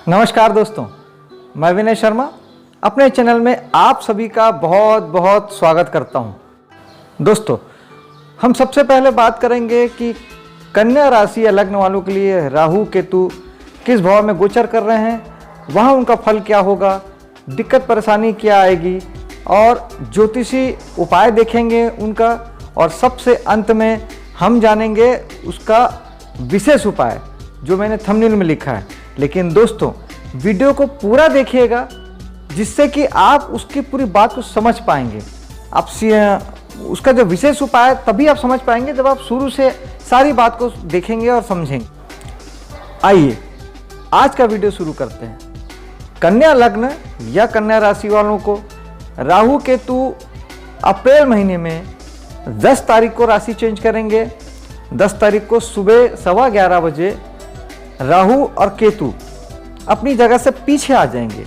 नमस्कार दोस्तों, मैं विनय शर्मा अपने चैनल में आप सभी का बहुत बहुत स्वागत करता हूं। दोस्तों, हम सबसे पहले बात करेंगे कि कन्या राशि या लग्न वालों के लिए राहु केतु किस भाव में गोचर कर रहे हैं, वहाँ उनका फल क्या होगा, दिक्कत परेशानी क्या आएगी और ज्योतिषी उपाय देखेंगे उनका, और सबसे अंत में हम जानेंगे उसका विशेष उपाय जो मैंने थंबनेल में लिखा है। लेकिन दोस्तों, वीडियो को पूरा देखिएगा जिससे कि आप उसकी पूरी बात को समझ पाएंगे। आप उसका जो विशेष उपाय तभी आप समझ पाएंगे जब आप शुरू से सारी बात को देखेंगे और समझेंगे। आइए आज का वीडियो शुरू करते हैं। कन्या लग्न या कन्या राशि वालों को राहु केतु अप्रैल महीने में 10 तारीख को राशि चेंज करेंगे। 10 तारीख को सुबह 11:15 बजे राहु और केतु अपनी जगह से पीछे आ जाएंगे,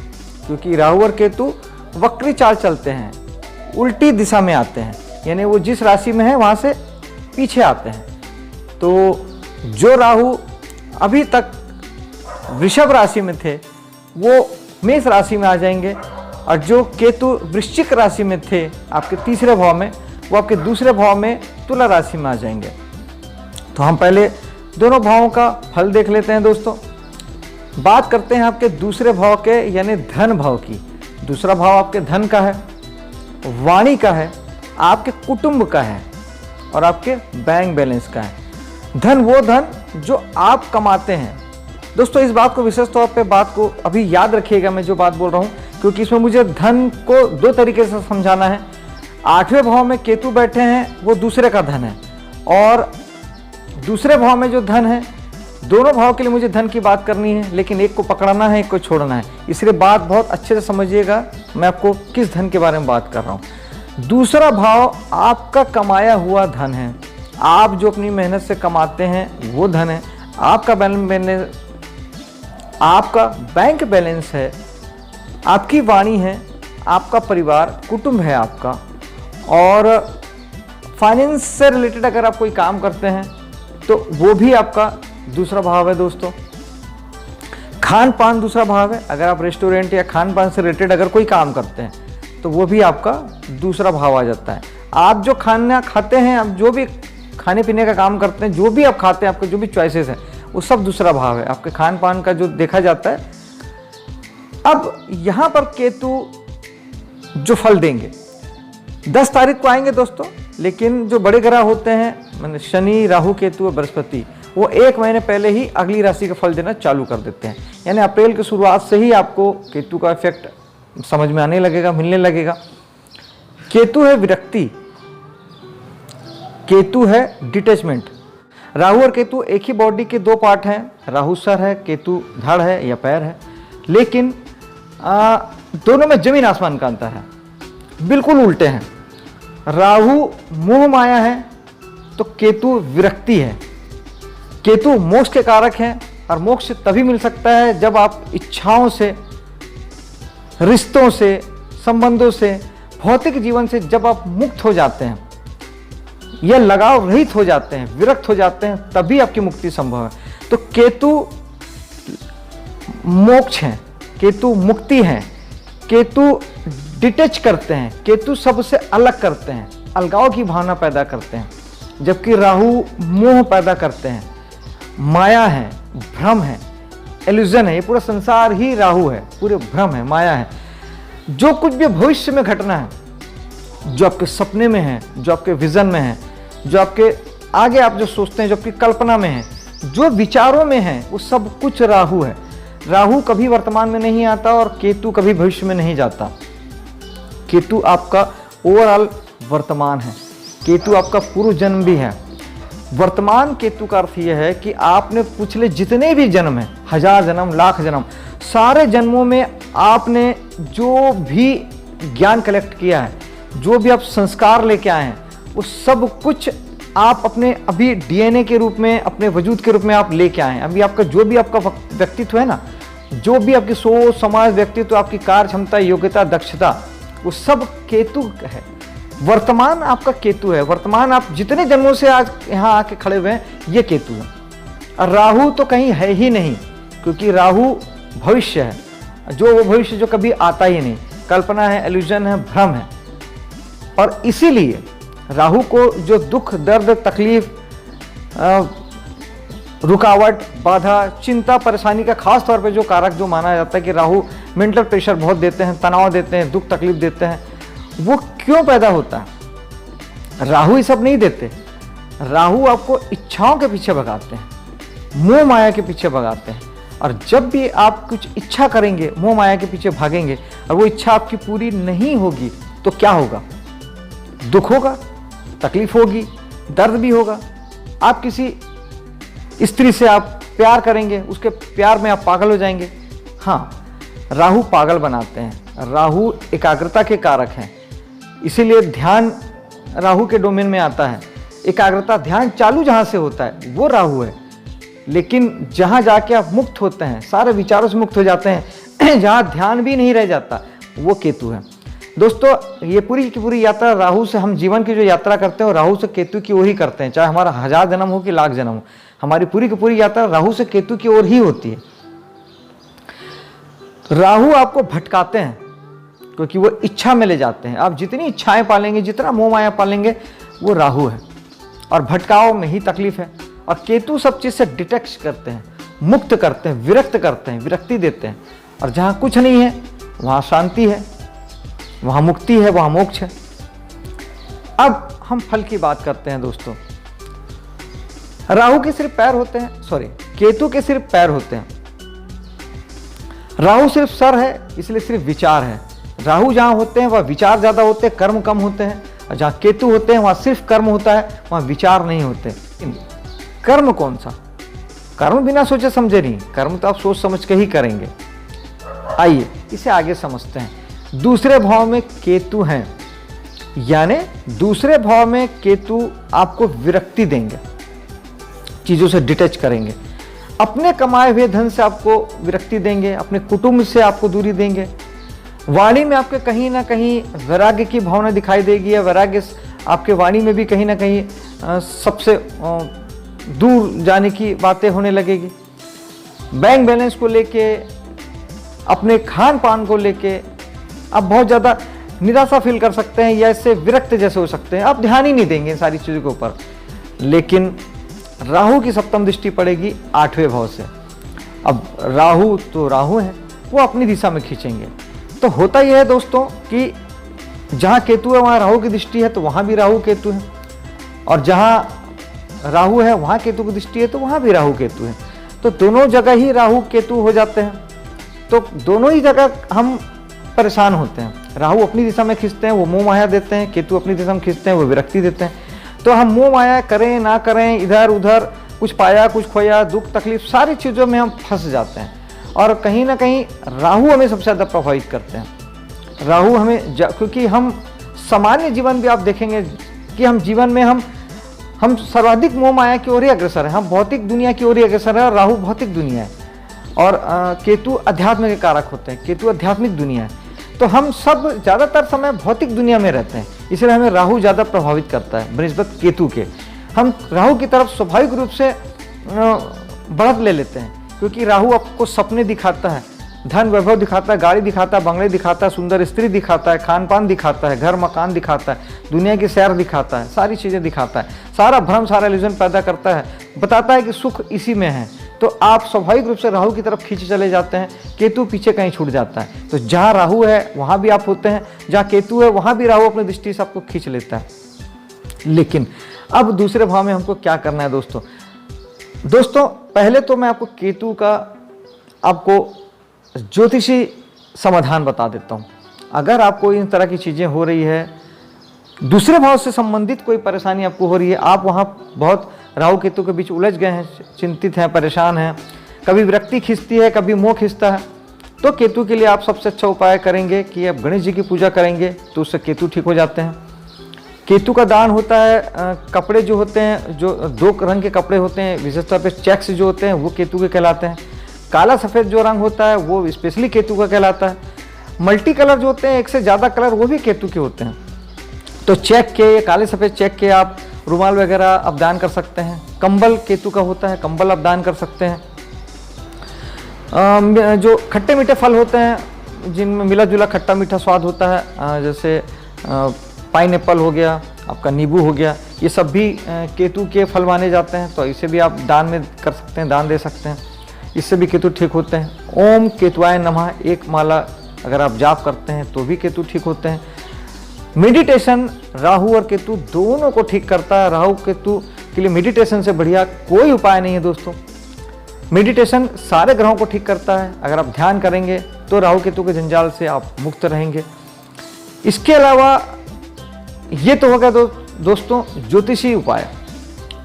क्योंकि राहु और केतु वक्री चाल चलते हैं, उल्टी दिशा में आते हैं, यानी वो जिस राशि में है वहाँ से पीछे आते हैं। तो जो राहु अभी तक वृषभ राशि में थे वो मेष राशि में आ जाएंगे, और जो केतु वृश्चिक राशि में थे आपके तीसरे भाव में, वो आपके दूसरे भाव में तुला राशि में आ जाएंगे। तो हम पहले दोनों भावों का फल देख लेते हैं। दोस्तों, बात करते हैं आपके दूसरे भाव के यानी धन भाव की। दूसरा भाव आपके धन का है, वाणी का है, आपके कुटुंब का है और आपके बैंक बैलेंस का है। धन वो धन जो आप कमाते हैं। दोस्तों, इस बात को विशेष तौर पे बात को अभी याद रखिएगा मैं जो बात बोल रहा हूँ, क्योंकि इसमें मुझे धन को दो तरीके से समझाना है। 8वें भाव में केतु बैठे हैं, वो दूसरे का धन है, और दूसरे भाव में जो धन है, दोनों भाव के लिए मुझे धन की बात करनी है, लेकिन एक को पकड़ना है, एक को छोड़ना है। इसलिए बात बहुत अच्छे से समझिएगा, मैं आपको किस धन के बारे में बात कर रहा हूँ। दूसरा भाव आपका कमाया हुआ धन है, आप जो अपनी मेहनत से कमाते हैं वो धन है। आपका बैंक बैलेंस है, आपकी वाणी है, आपका परिवार कुटुंब है आपका, और फाइनेंस से रिलेटेड अगर आप कोई काम करते हैं तो वो भी आपका दूसरा भाव है। दोस्तों, खान पान दूसरा भाव है। अगर आप रेस्टोरेंट या खान पान से रिलेटेड अगर कोई काम करते हैं तो वो भी आपका दूसरा भाव आ जाता है। आप जो खाना खाते हैं, आप जो भी खाने पीने का काम करते हैं, जो भी आप खाते हैं, आपके जो भी चॉइसेस हैं, वो सब दूसरा भाव है आपके खान पान का जो देखा जाता है। अब यहाँ पर केतु जो फल देंगे 10 तारीख को आएंगे दोस्तों, लेकिन जो बड़े ग्रह होते हैं मैंने शनि, राहु, केतु और बृहस्पति, वो 1 महीने पहले ही अगली राशि का फल देना चालू कर देते हैं। यानी अप्रैल की शुरुआत से ही आपको केतु का इफेक्ट समझ में आने लगेगा, मिलने लगेगा। केतु है विरक्ति, केतु है डिटैचमेंट। राहु और केतु एक ही बॉडी के 2 पार्ट हैं। राहु सर है, केतु धड़ है या पैर है, लेकिन दोनों में जमीन आसमान का अंतर है, बिल्कुल उल्टे हैं। राहु मोह माया है तो केतु विरक्ति है। केतु मोक्ष के कारक हैं, और मोक्ष तभी मिल सकता है जब आप इच्छाओं से, रिश्तों से, संबंधों से, भौतिक जीवन से जब आप मुक्त हो जाते हैं या लगाव रहित हो जाते हैं, विरक्त हो जाते हैं, तभी आपकी मुक्ति संभव है। तो केतु मोक्ष हैं, केतु मुक्ति हैं, केतु डिटैच करते हैं, केतु सबसे अलग करते हैं, अलगाव की भावना पैदा करते हैं, जबकि राहु मोह पैदा करते हैं, माया है, भ्रम है, इल्यूजन है। ये पूरा संसार ही राहु है, पूरे भ्रम है, माया है। जो कुछ भी भविष्य में घटना है, जो आपके सपने में है, जो आपके विजन में है, जो आपके आगे आप जो सोचते हैं, जो आपकी कल्पना में है, जो विचारों में है, वो सब कुछ राहु है। राहु कभी वर्तमान में नहीं आता और केतु कभी भविष्य में नहीं जाता। केतु आपका ओवरऑल वर्तमान है, केतु आपका पूर्व जन्म भी है। वर्तमान केतु का अर्थ यह है कि आपने पिछले जितने भी जन्म हैं, 1000 जन्म, लाख जन्म, सारे जन्मों में आपने जो भी ज्ञान कलेक्ट किया है, जो भी आप संस्कार लेके आए हैं, वो सब कुछ आप अपने अभी डीएनए के रूप में, अपने वजूद के रूप में आप लेके आए हैं। अभी आपका जो भी आपका व्यक्तित्व है ना, जो भी आपकी सोच, समाज, व्यक्तित्व, आपकी कार्य क्षमता, योग्यता, दक्षता, वो सब केतु है। वर्तमान आपका केतु है। वर्तमान आप जितने जन्मों से आज यहाँ आके खड़े हुए हैं, ये केतु है। और राहु तो कहीं है ही नहीं, क्योंकि राहु भविष्य है, जो वो भविष्य जो कभी आता ही नहीं, कल्पना है, इल्यूजन है, भ्रम है। और इसीलिए राहु को जो दुख, दर्द, तकलीफ, रुकावट, बाधा, चिंता, परेशानी का खास तौर पे जो कारक जो माना जाता है कि राहु मेंटल प्रेशर बहुत देते हैं, तनाव देते हैं, दुख तकलीफ देते हैं, वो क्यों पैदा होता है? राहु ये सब नहीं देते। राहु आपको इच्छाओं के पीछे भगाते हैं, मोह माया के पीछे भगाते हैं। और जब भी आप कुछ इच्छा करेंगे, मोह माया के पीछे भागेंगे और वो इच्छा आपकी पूरी नहीं होगी तो क्या होगा? दुख होगा, तकलीफ होगी, दर्द भी होगा। आप किसी स्त्री से आप प्यार करेंगे, उसके प्यार में आप पागल हो जाएंगे। हाँ, राहु पागल बनाते हैं। राहु एकाग्रता के कारक हैं, इसीलिए ध्यान राहु के डोमेन में आता है। एकाग्रता, ध्यान चालू जहाँ से होता है वो राहु है, लेकिन जहाँ जाके आप मुक्त होते हैं, सारे विचारों से मुक्त हो जाते हैं, जहाँ ध्यान भी नहीं रह जाता, वो केतु है। दोस्तों, ये पूरी की पूरी यात्रा राहु से, हम जीवन की जो यात्रा करते हैं राहु से केतु की ओर ही करते हैं, चाहे हमारा 1000 जन्म हो कि लाख जन्म हो, हमारी पूरी की पूरी यात्रा राहु से केतु की ओर ही होती है। राहु आपको भटकाते हैं क्योंकि वो इच्छा में ले जाते हैं। आप जितनी इच्छाएं पालेंगे, जितना मोह माया पालेंगे, वो राहु है। और भटकाव में ही तकलीफ है। और केतु सब चीज से डिटेक्ट करते हैं, मुक्त करते हैं, विरक्त करते हैं, विरक्ति देते हैं। और जहां कुछ नहीं है वहां शांति है, वहां मुक्ति है, वहां मोक्ष है। अब हम फल की बात करते हैं दोस्तों। राहु के सिर्फ पैर होते हैं, केतु के सिर्फ पैर होते हैं। राहु सिर्फ सर है, इसलिए सिर्फ विचार है। राहु जहां होते हैं वह विचार ज्यादा होते हैं, कर्म कम होते हैं। और जहां केतु होते हैं वहां सिर्फ कर्म होता है, वहां विचार नहीं होते। कर्म कौन सा? कर्म बिना सोचे समझे नहीं, कर्म तो आप सोच समझ के ही करेंगे। आइए इसे आगे समझते हैं। दूसरे भाव में केतु हैं, यानी दूसरे भाव में केतु आपको विरक्ति देंगे, चीजों से डिटैच करेंगे, अपने कमाए हुए धन से आपको विरक्ति देंगे, अपने कुटुंब से आपको दूरी देंगे। वाणी में आपके कहीं ना कहीं वैराग्य की भावना दिखाई देगी, या वैराग्य आपके वाणी में भी कहीं ना कहीं सबसे दूर जाने की बातें होने लगेगी। बैंक बैलेंस को लेके, अपने खान पान को लेके आप बहुत ज़्यादा निराशा फील कर सकते हैं, या इससे विरक्त जैसे हो सकते हैं। आप ध्यान ही नहीं देंगे इन सारी चीज़ों के ऊपर। लेकिन राहु की सप्तम दृष्टि पड़ेगी 8वें भाव से। अब राहु तो राहु है, वो अपनी दिशा में खींचेंगे। तो होता यह है दोस्तों कि जहाँ केतु है वहाँ राहु की दृष्टि है, तो वहाँ भी राहु केतु है। और जहाँ राहु है वहाँ केतु की दृष्टि है, तो वहाँ भी राहु केतु है। तो दोनों जगह ही राहु केतु हो जाते हैं। तो दोनों ही जगह हम परेशान होते हैं। राहु अपनी दिशा में खींचते हैं, वो मोह माया देते हैं। केतु अपनी दिशा में खींचते हैं, वो विरक्ति देते हैं। तो हम मोह माया करें ना करें, इधर उधर कुछ पाया कुछ खोया, दुख तकलीफ, सारी चीज़ों में हम फंस जाते हैं। और कहीं ना कहीं राहु हमें सबसे ज़्यादा प्रभावित करते हैं। राहु हमें क्योंकि हम सामान्य जीवन भी आप देखेंगे कि हम जीवन में हम सर्वाधिक मोह माया की ओर ही अग्रसर हैं, हम भौतिक दुनिया की ओर ही अग्रसर है। राहु भौतिक दुनिया है और केतु अध्यात्म के कारक होते हैं। केतु आध्यात्मिक दुनिया है। तो हम सब ज़्यादातर समय भौतिक दुनिया में रहते हैं, इसलिए हमें राहु ज़्यादा प्रभावित करता है बनिस्बत केतु के। हम राहु की तरफ स्वाभाविक रूप से बढ़त ले लेते हैं, क्योंकि राहु आपको सपने दिखाता है, धन वैभव दिखाता है, गाड़ी दिखाता है, बंगले दिखाता है, सुंदर स्त्री दिखाता है, खान पान दिखाता है, घर मकान दिखाता है, दुनिया की सैर दिखाता है, सारी चीज़ें दिखाता है। सारा भ्रम, सारा इल्यूजन पैदा करता है, बताता है कि सुख इसी में है। तो आप स्वाभाविक रूप से राहु की तरफ खींचे चले जाते हैं, केतु पीछे कहीं छूट जाता है। तो जहाँ राहु है वहाँ भी आप होते हैं, जहाँ केतु है वहाँ भी राहु अपनी दृष्टि से आपको खींच लेता है। लेकिन अब दूसरे भाव में हमको क्या करना है दोस्तों? पहले तो मैं आपको केतु का ज्योतिषी समाधान बता देता हूँ। अगर आपको इन तरह की चीज़ें हो रही है, दूसरे भाव से संबंधित कोई परेशानी आपको हो रही है, आप वहाँ बहुत राहु केतु के बीच उलझ गए हैं, चिंतित हैं, परेशान हैं, कभी विरक्ति खींचती है, कभी मोह खींचता है, तो केतु के लिए आप सबसे अच्छा उपाय करेंगे कि आप गणेश जी की पूजा करेंगे, तो उससे केतु ठीक हो जाते हैं। केतु का दान होता है, कपड़े जो होते हैं, जो 2 रंग के कपड़े होते हैं, विशेषतौर पे चेक्स जो होते हैं वो केतु के कहलाते हैं। काला सफ़ेद जो रंग होता है वो स्पेशली केतु का कहलाता है। मल्टी कलर जो होते हैं, 1 से ज़्यादा कलर, वो भी केतु के होते हैं। तो चेक के, काले सफ़ेद चेक के आप रुमाल वगैरह आप दान कर सकते हैं। कंबल केतु का होता है, कंबल आप दान कर सकते हैं। जो खट्टे मीठे फल होते हैं जिनमें मिला जुला खट्टा मीठा स्वाद होता है, जैसे पाइनएप्पल हो गया, आपका नींबू हो गया, ये सब भी केतु के फल माने जाते हैं। तो इसे भी आप दान में कर सकते हैं, दान दे सकते हैं, इससे भी केतु ठीक होते हैं। ओम केतुआय नमः एक माला अगर आप जाप करते हैं तो भी केतु ठीक होते हैं। मेडिटेशन राहु और केतु दोनों को ठीक करता है। राहु केतु के लिए मेडिटेशन से बढ़िया कोई उपाय नहीं है दोस्तों। मेडिटेशन सारे ग्रहों को ठीक करता है। अगर आप ध्यान करेंगे तो राहु केतु के जंजाल से आप मुक्त रहेंगे। इसके अलावा ये तो हो गया दोस्तों ज्योतिषी उपाय।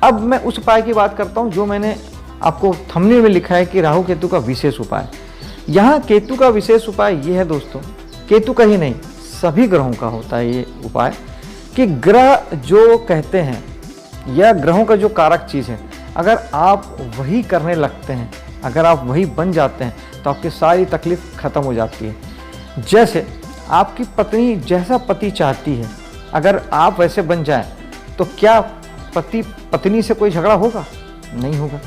अब मैं उस उपाय की बात करता हूँ जो मैंने आपको थंबनेल में लिखा है कि राहु केतु का विशेष उपाय। यहाँ केतु का विशेष उपाय ये है दोस्तों, केतु का ही नहीं सभी ग्रहों का होता है ये उपाय, कि ग्रह जो कहते हैं या ग्रहों का जो कारक चीज़ है, अगर आप वही करने लगते हैं, अगर आप वही बन जाते हैं तो आपकी सारी तकलीफ खत्म हो जाती है। जैसे आपकी पत्नी जैसा पति चाहती है, अगर आप वैसे बन जाएं तो क्या पति पत्नी से कोई झगड़ा होगा? नहीं होगा।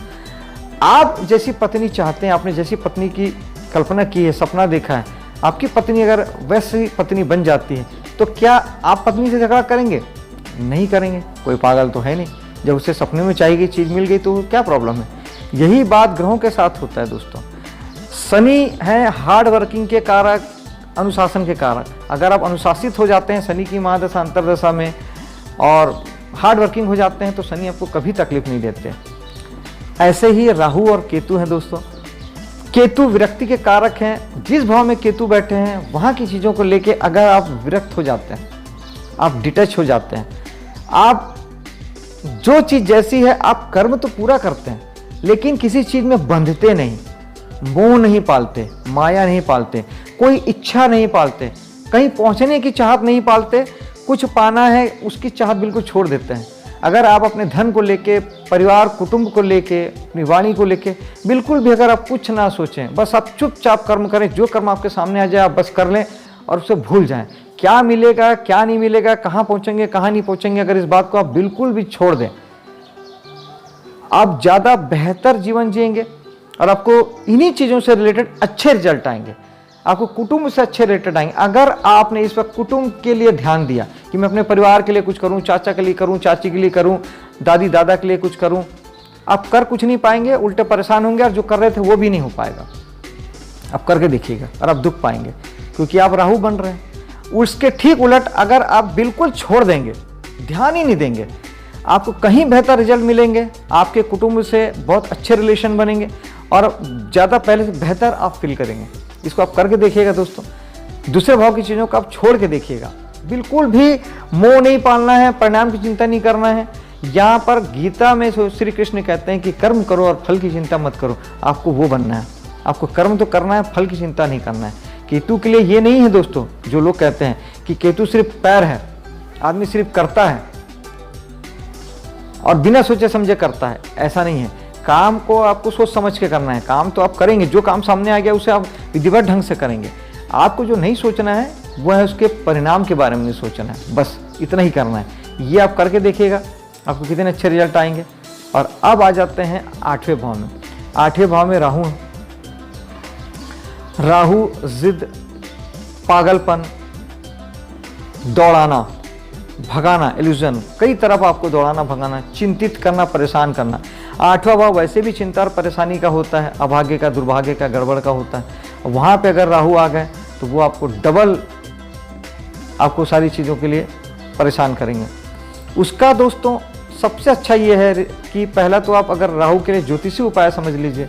आप जैसी पत्नी चाहते हैं, आपने जैसी पत्नी की कल्पना की है, सपना देखा है, आपकी पत्नी अगर वैसी पत्नी बन जाती है तो क्या आप पत्नी से झगड़ा करेंगे? नहीं करेंगे। कोई पागल तो है नहीं। जब उसे सपने में चाहिए गई चीज़ मिल गई तो क्या प्रॉब्लम है? यही बात ग्रहों के साथ होता है दोस्तों। शनि है हार्ड वर्किंग के कारक, अनुशासन के कारक। अगर आप अनुशासित हो जाते हैं शनि की महादशा अंतरदशा में और हार्ड वर्किंग हो जाते हैं तो शनि आपको कभी तकलीफ नहीं देते। ऐसे ही राहु और केतु हैं दोस्तों। केतु विरक्ति के कारक हैं। जिस भाव में केतु बैठे हैं वहाँ की चीज़ों को लेके अगर आप विरक्त हो जाते हैं, आप डिटच हो जाते हैं, आप जो चीज़ जैसी है आप कर्म तो पूरा करते हैं लेकिन किसी चीज़ में बंधते नहीं, मोह नहीं पालते, माया नहीं पालते, कोई इच्छा नहीं पालते, कहीं पहुंचने की चाहत नहीं पालते, कुछ पाना है उसकी चाहत बिल्कुल छोड़ देते हैं। अगर आप अपने धन को लेके, परिवार कुटुंब को लेके, अपनी वाणी को लेके बिल्कुल भी अगर आप कुछ ना सोचें, बस आप चुपचाप कर्म करें, जो कर्म आपके सामने आ जाए आप बस कर लें और उसे भूल जाएं। क्या मिलेगा क्या नहीं मिलेगा, कहाँ पहुँचेंगे कहाँ नहीं पहुँचेंगे, अगर इस बात को आप बिल्कुल भी छोड़ दें, आप ज़्यादा बेहतर जीवन जिएंगे और आपको इन्हीं चीज़ों से रिलेटेड अच्छे रिजल्ट आएंगे। आपको कुटुंब से अच्छे रिलेटेड आएंगे। अगर आपने इस वक्त कुटुंब के लिए ध्यान दिया कि मैं अपने परिवार के लिए कुछ करूं, चाचा के लिए करूं, चाची के लिए करूं, दादी दादा के लिए कुछ करूं, आप कर कुछ नहीं पाएंगे, उल्टे परेशान होंगे और जो कर रहे थे वो भी नहीं हो पाएगा। आप करके देखिएगा और आप दुख पाएंगे क्योंकि आप राहु बन रहे हैं। उसके ठीक उलट अगर आप बिल्कुल छोड़ देंगे, ध्यान ही नहीं देंगे, आपको कहीं बेहतर रिजल्ट मिलेंगे, आपके कुटुंब से बहुत अच्छे रिलेशन बनेंगे और ज़्यादा पहले से बेहतर आप फील करेंगे। इसको आप करके देखिएगा दोस्तों। दूसरे भाव की चीज़ों को आप छोड़ के देखिएगा। बिल्कुल भी मोह नहीं पालना है, परिणाम की चिंता नहीं करना है। यहाँ पर गीता में श्री कृष्ण कहते हैं कि कर्म करो और फल की चिंता मत करो। आपको वो बनना है, आपको कर्म तो करना है, फल की चिंता नहीं करना है। केतु के लिए ये नहीं है दोस्तों जो लोग कहते हैं कि केतु सिर्फ पैर है, आदमी सिर्फ करता है और बिना सोचे समझे करता है, ऐसा नहीं है। काम को आपको सोच समझ के करना है। काम तो आप करेंगे, जो काम सामने आ गया उसे आप विधिवत ढंग से करेंगे। आपको जो नहीं सोचना है वो है उसके परिणाम के बारे में नहीं सोचना है, बस इतना ही करना है। ये आप करके देखिएगा, आपको कितने अच्छे रिजल्ट आएंगे। और अब आ जाते हैं 8वें भाव में। 8वें भाव में राहु है। राहु जिद, पागलपन, दौड़ाना, भगाना, इल्यूजन, कई तरफ आपको दौड़ाना, भगाना, चिंतित करना, परेशान करना। 8वां भाव वैसे भी चिंता और परेशानी का होता है, अभाग्य का, दुर्भाग्य का, गड़बड़ का होता है। वहाँ पे अगर राहु आ गए तो वो आपको डबल, आपको सारी चीज़ों के लिए परेशान करेंगे। उसका दोस्तों सबसे अच्छा ये है कि पहला तो आप अगर राहु के लिए ज्योतिषी उपाय समझ लीजिए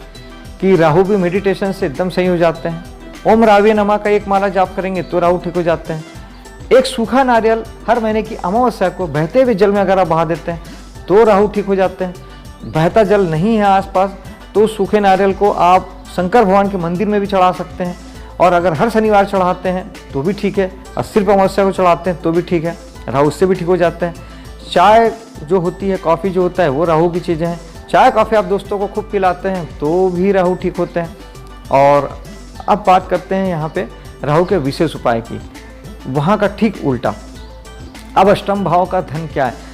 कि राहु भी मेडिटेशन से एकदम सही हो जाते हैं। ओम रावे नमः का एक माला जाप करेंगे तो राहु ठीक हो जाते हैं। एक सूखा नारियल हर महीने की अमावस्या को बहते हुए जल में अगर आप बहा देते हैं तो राहु ठीक हो जाते हैं। बहता जल नहीं है आसपास तो सूखे नारियल को आप शंकर भगवान के मंदिर में भी चढ़ा सकते हैं और अगर हर शनिवार चढ़ाते हैं तो भी ठीक है और सिर्फ अमावस्या को चढ़ाते हैं तो भी ठीक है, राहु उससे भी ठीक हो जाते हैं। चाय जो होती है, कॉफ़ी जो होता है वो राहु की चीज़ें हैं। चाय कॉफ़ी आप दोस्तों को खूब पिलाते हैं तो भी राहु ठीक होते हैं। और अब बात करते हैं यहाँ पे राहु के विशेष उपाय की। वहाँ का ठीक उल्टा, अब अष्टम भाव का धन क्या है?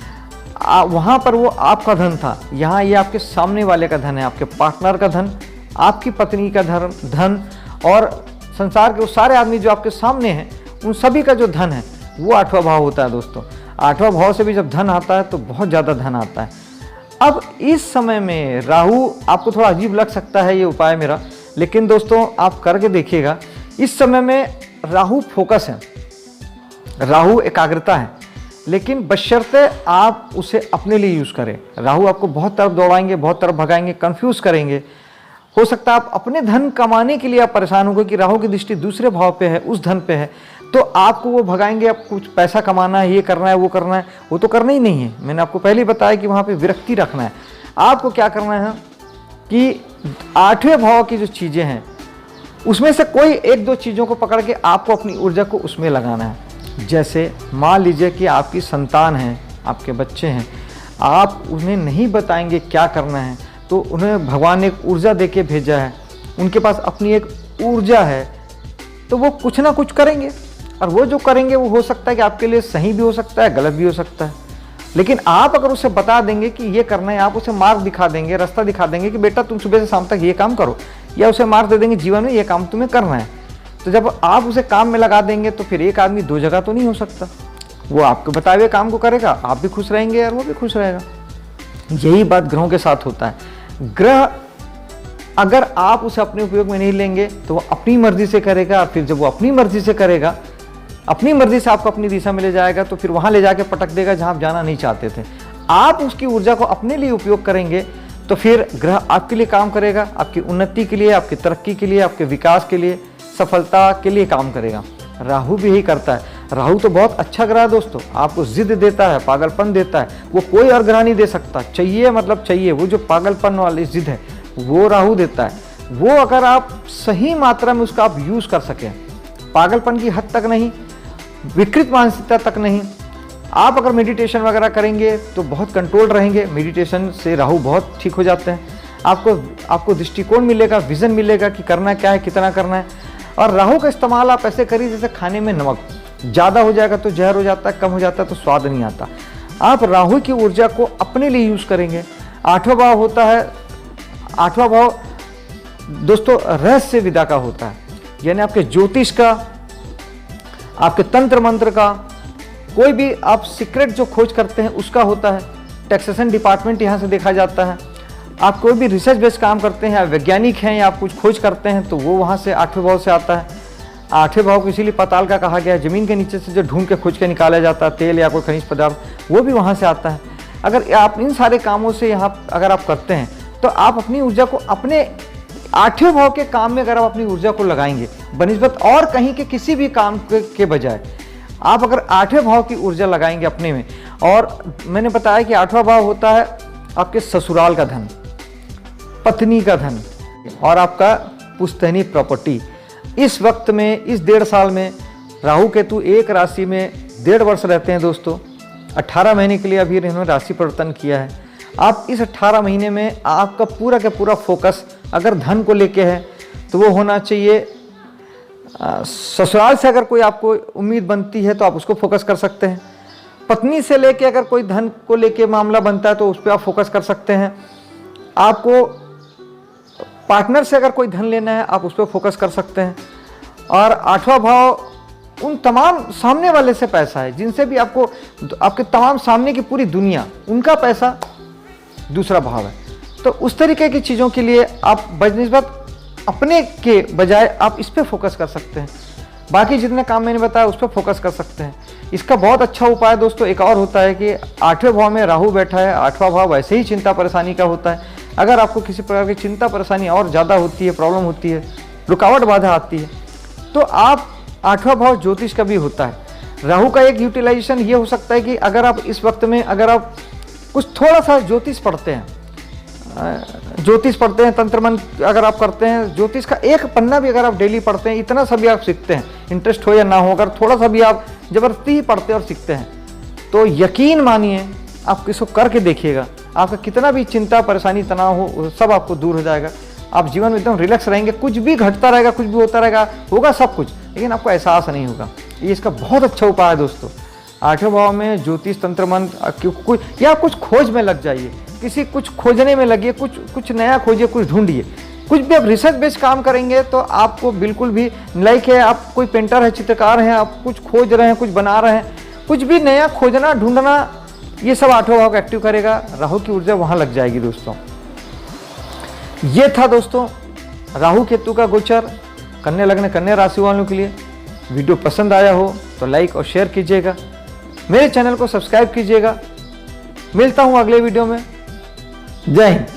वहाँ पर वो आपका धन था, यहाँ ये आपके सामने वाले का धन है, आपके पार्टनर का धन आपकी पत्नी का धन और संसार के वो सारे आदमी जो आपके सामने हैं उन सभी का जो धन है वो 8वां भाव होता है दोस्तों। 8वां भाव से भी जब धन आता है तो बहुत ज़्यादा धन आता है। अब इस समय में राहु, आपको थोड़ा अजीब लग सकता है ये उपाय मेरा, लेकिन दोस्तों आप करके देखिएगा। इस समय में राहु फोकस है, राहु एकाग्रता है, लेकिन बशर्ते आप उसे अपने लिए यूज़ करें। राहु आपको बहुत तरफ दौड़ाएंगे, बहुत तरफ भगाएंगे, कंफ्यूज करेंगे। हो सकता है आप अपने धन कमाने के लिए आप परेशान होंगे कि राहु की दृष्टि दूसरे भाव पे है, उस धन पे है, तो आपको वो भगाएंगे। आप कुछ पैसा कमाना है, ये करना है, वो करना है, वो तो करना ही नहीं है। मैंने आपको पहले ही बताया कि वहाँ पे विरक्ति रखना है। आपको क्या करना है कि 8वें भाव की जो चीज़ें हैं उसमें से कोई एक दो चीज़ों को पकड़ के आपको अपनी ऊर्जा को उसमें लगाना है। जैसे मान लीजिए कि आपकी संतान है, आपके बच्चे हैं, आप उन्हें नहीं बताएंगे क्या करना है, तो उन्हें भगवान ने एक ऊर्जा दे के भेजा है, उनके पास अपनी एक ऊर्जा है, तो वो कुछ ना कुछ करेंगे। और वो जो करेंगे वो हो सकता है कि आपके लिए सही भी हो सकता है, गलत भी हो सकता है। लेकिन आप अगर उसे बता देंगे कि ये करना है, आप उसे मार्ग दिखा देंगे, रास्ता दिखा देंगे कि बेटा तुम सुबह से शाम तक ये काम करो, या उसे मार्ग दे देंगे जीवन में ये काम तुम्हें करना है, तो जब आप उसे काम में लगा देंगे तो फिर एक आदमी दो जगह तो नहीं हो सकता। वो आपके बताए हुए काम को करेगा, आप भी खुश रहेंगे और वो भी खुश रहेगा। यही बात ग्रहों के साथ होता है। ग्रह अगर आप उसे अपने उपयोग में नहीं लेंगे तो वो अपनी मर्जी से करेगा, और फिर जब वो अपनी मर्जी से करेगा, अपनी मर्जी से आपको अपनी दिशा में ले जाएगा, तो फिर वहां ले जाके पटक देगा जहां आप जाना नहीं चाहते थे। आप उसकी ऊर्जा को अपने लिए उपयोग करेंगे तो फिर ग्रह आपके लिए काम करेगा, आपकी उन्नति के लिए, आपकी तरक्की के लिए, आपके विकास के लिए, सफलता के लिए काम करेगा। राहु भी यही करता है। राहु तो बहुत अच्छा ग्रह है दोस्तों, आपको जिद देता है, पागलपन देता है, वो कोई और ग्रह नहीं दे सकता। चाहिए मतलब चाहिए, वो जो पागलपन वाली जिद है वो राहु देता है। वो अगर आप सही मात्रा में उसका आप यूज कर सकें, पागलपन की हद तक नहीं, विकृत मानसिकता तक नहीं, आप अगर मेडिटेशन वगैरह करेंगे तो बहुत कंट्रोल रहेंगे। मेडिटेशन से राहु बहुत ठीक हो जाते हैं। आपको दृष्टिकोण मिलेगा, विजन मिलेगा कि करना क्या है, कितना करना है। और राहु का इस्तेमाल आप ऐसे करिए जैसे खाने में नमक, ज़्यादा हो जाएगा तो जहर हो जाता है, कम हो जाता है तो स्वाद नहीं आता। आप राहु की ऊर्जा को अपने लिए यूज़ करेंगे। 8वां भाव होता है, 8वां भाव दोस्तों रहस्य विद्या का होता है, यानी आपके ज्योतिष का, आपके तंत्र मंत्र का, कोई भी आप सीक्रेट जो खोज करते हैं उसका होता है। टैक्सेशन डिपार्टमेंट यहाँ से देखा जाता है। आप कोई भी रिसर्च बेस्ड काम करते हैं, या वैज्ञानिक हैं, या आप कुछ खोज करते हैं, तो वो वहाँ से 8वें भाव से आता है। 8वें भाव को इसीलिए पाताल का कहा गया है। ज़मीन के नीचे से जो ढूंढ के खोज के निकाला जाता है तेल या कोई खनिज पदार्थ, वो भी वहाँ से आता है। अगर आप इन सारे कामों से यहाँ अगर आप करते हैं तो आप अपनी ऊर्जा को अपने 8वें भाव के काम में अगर आप अपनी ऊर्जा को लगाएंगे बनिस्बत और कहीं के किसी भी काम के बजाय, आप अगर 8वें भाव की ऊर्जा लगाएंगे अपने में। और मैंने बताया कि 8वां भाव होता है आपके ससुराल का धन, पत्नी का धन और आपका पुश्तैनी प्रॉपर्टी। इस वक्त में, इस 1.5 साल में राहु केतु एक राशि में 1.5 वर्ष रहते हैं दोस्तों। 18 महीने के लिए अभी इन्होंने राशि परिवर्तन किया है। आप इस 18 महीने में आपका पूरा का पूरा फोकस अगर धन को लेके है तो वो होना चाहिए, ससुराल से अगर कोई आपको उम्मीद बनती है तो आप उसको फोकस कर सकते हैं। पत्नी से लेके अगर कोई धन को लेके मामला बनता है तो उस पर आप फोकस कर सकते हैं। आपको पार्टनर से अगर कोई धन लेना है आप उस पर फोकस कर सकते हैं। और 8वां भाव उन तमाम सामने वाले से पैसा है जिनसे भी आपको, आपके तमाम सामने की पूरी दुनिया, उनका पैसा दूसरा भाव है। तो उस तरीके की चीज़ों के लिए आप बनिस्बत अपने के बजाय आप इस पर फोकस कर सकते हैं। बाकी जितने काम मैंने बताया उस पर फोकस कर सकते हैं। इसका बहुत अच्छा उपाय दोस्तों एक और होता है कि 8वें भाव में राहु बैठा है। 8वां भाव वैसे ही चिंता परेशानी का होता है। अगर आपको किसी प्रकार की चिंता परेशानी और ज़्यादा होती है, प्रॉब्लम होती है, रुकावट बाधा आती है, तो आप 8वां भाव ज्योतिष का भी होता है। राहु का एक यूटिलाइजेशन ये हो सकता है कि अगर आप इस वक्त में अगर आप कुछ थोड़ा सा ज्योतिष पढ़ते हैं, तंत्र मंत्र अगर आप करते हैं, ज्योतिष का एक पन्ना भी अगर आप डेली पढ़ते हैं, इतना सा भी आप सीखते हैं, इंटरेस्ट हो या ना हो, अगर थोड़ा सा भी आप जबरदस्ती ही पढ़ते और सीखते हैं, तो यकीन मानिए आप इसको करके देखिएगा, आपका कितना भी चिंता परेशानी तनाव हो सब आपको दूर हो जाएगा। आप जीवन में एकदम रिलैक्स रहेंगे। कुछ भी घटता रहेगा, कुछ भी होता रहेगा, होगा सब कुछ, लेकिन आपको एहसास नहीं होगा। ये इसका बहुत अच्छा उपाय है दोस्तों। 8वें भाव में ज्योतिष तंत्र मंत्र या कुछ खोज में लग जाइए, किसी कुछ खोजने में लगिए, कुछ नया खोजिए, कुछ ढूंढिए। कुछ भी आप रिसर्च बेस्ड काम करेंगे तो आपको बिल्कुल भी लाइक है, आप कोई पेंटर है, चित्रकार हैं, आप कुछ खोज रहे हैं, कुछ बना रहे हैं, कुछ भी नया खोजना ढूंढना, ये सब आठों भाव को एक्टिव करेगा। राहु की ऊर्जा वहां लग जाएगी दोस्तों। ये था दोस्तों राहु केतु का गोचर कन्या लग्न कन्या राशि वालों के लिए। वीडियो पसंद आया हो तो लाइक और शेयर कीजिएगा, मेरे चैनल को सब्सक्राइब कीजिएगा। मिलता हूं अगले वीडियो में। जय हिंद।